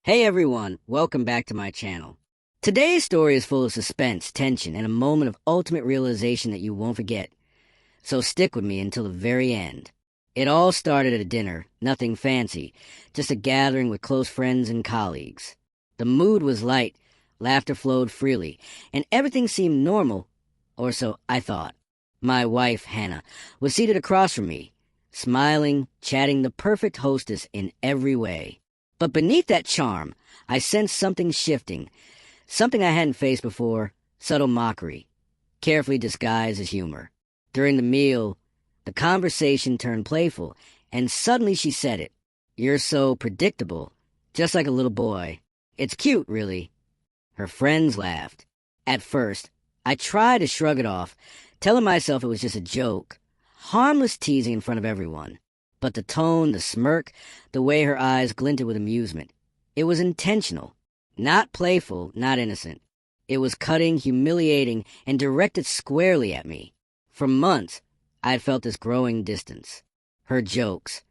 Hey everyone, welcome back to my channel. Today's story is full of suspense, tension, and a moment of ultimate realization that you won't forget. So stick with me until the very end. It all started at a dinner, nothing fancy, just a gathering with close friends and colleagues. The mood was light, laughter flowed freely, and everything seemed normal, or so I thought. My wife, Hannah, was seated across from me, smiling, chatting, the perfect hostess in every way. But beneath that charm, I sensed something shifting, something I hadn't faced before, subtle mockery, carefully disguised as humor. During the meal, the conversation turned playful, and suddenly she said it. "You're so predictable, just like a little boy. It's cute, really." Her friends laughed. At first, I tried to shrug it off, telling myself it was just a joke, harmless teasing in front of everyone. But the tone, the smirk, the way her eyes glinted with amusement, it was intentional. Not playful, not innocent. It was cutting, humiliating, and directed squarely at me. For months, I had felt this growing distance. Her jokes,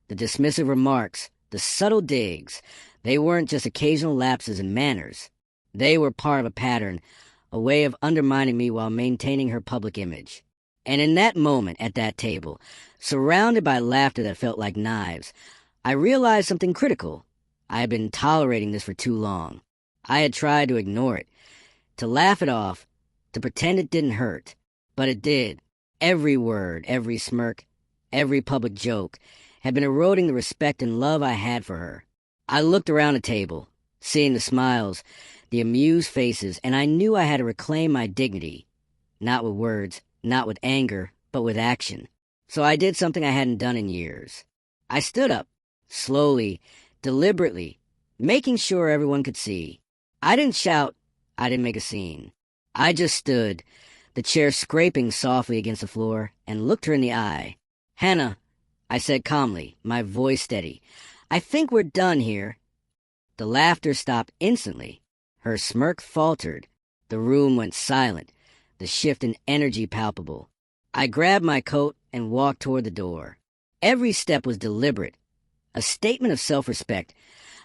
the dismissive remarks, the subtle digs, they weren't just occasional lapses in manners. They were part of a pattern, a way of undermining me while maintaining her public image. And in that moment, at that table, surrounded by laughter that felt like knives, I realized something critical. I had been tolerating this for too long. I had tried to ignore it, to laugh it off, to pretend it didn't hurt. But it did. Every word, every smirk, every public joke had been eroding the respect and love I had for her. I looked around the table, seeing the smiles, the amused faces, and I knew I had to reclaim my dignity. Not with words, not with anger, but with action. So I did something I hadn't done in years. I stood up, slowly, deliberately, making sure everyone could see. I didn't shout, I didn't make a scene. I just stood, the chair scraping softly against the floor, and looked her in the eye. "Hannah," I said calmly, my voice steady, "I think we're done here." The laughter stopped instantly. Her smirk faltered. The room went silent, the shift in energy palpable. I grabbed my coat and walked toward the door. Every step was deliberate, a statement of self-respect,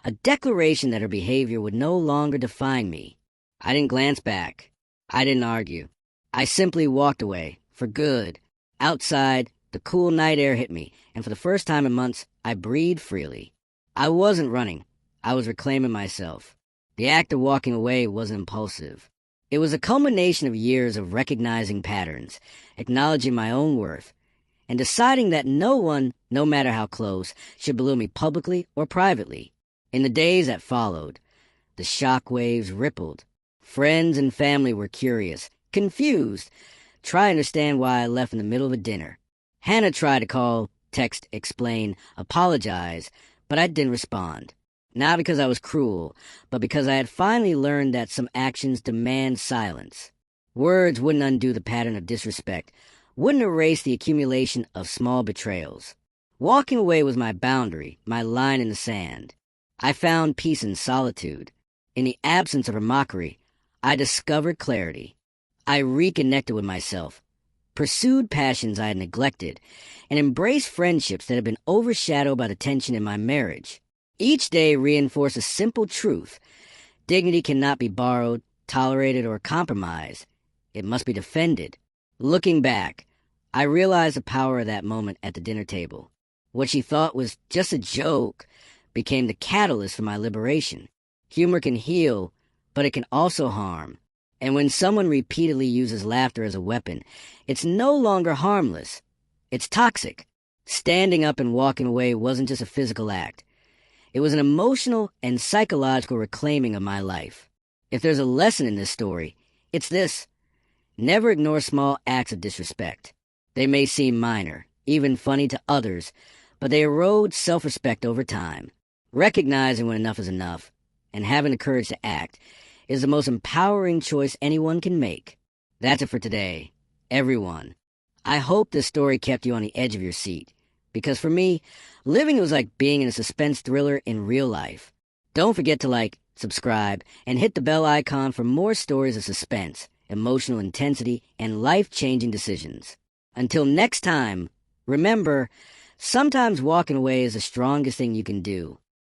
a declaration that her behavior would no longer define me. I didn't glance back. I didn't argue. I simply walked away, for good. Outside, the cool night air hit me, and for the first time in months, I breathed freely. I wasn't running. I was reclaiming myself. The act of walking away wasn't impulsive. It was a culmination of years of recognizing patterns, acknowledging my own worth, and deciding that no one, no matter how close, should belittle me publicly or privately. In the days that followed, the shock waves rippled. Friends and family were curious, confused, trying to understand why I left in the middle of a dinner. Hannah tried to call, text, explain, apologize, but I didn't respond. Not because I was cruel, but because I had finally learned that some actions demand silence. Words wouldn't undo the pattern of disrespect, wouldn't erase the accumulation of small betrayals. Walking away was my boundary, my line in the sand. I found peace in solitude. In the absence of her mockery, I discovered clarity. I reconnected with myself, pursued passions I had neglected, and embraced friendships that had been overshadowed by the tension in my marriage. Each day reinforced a simple truth. Dignity cannot be borrowed, tolerated, or compromised. It must be defended. Looking back, I realized the power of that moment at the dinner table. What she thought was just a joke became the catalyst for my liberation. Humor can heal, but it can also harm. And when someone repeatedly uses laughter as a weapon, it's no longer harmless. It's toxic. Standing up and walking away wasn't just a physical act. It was an emotional and psychological reclaiming of my life. If there's a lesson in this story, it's this. Never ignore small acts of disrespect. They may seem minor, even funny to others, but they erode self-respect over time. Recognizing when enough is enough, and having the courage to act, is the most empowering choice anyone can make. That's it for today, everyone. I hope this story kept you on the edge of your seat, because for me, living was like being in a suspense thriller in real life. Don't forget to like, subscribe, and hit the bell icon for more stories of suspense, emotional intensity, and life-changing decisions. Until next time, remember, sometimes walking away is the strongest thing you can do.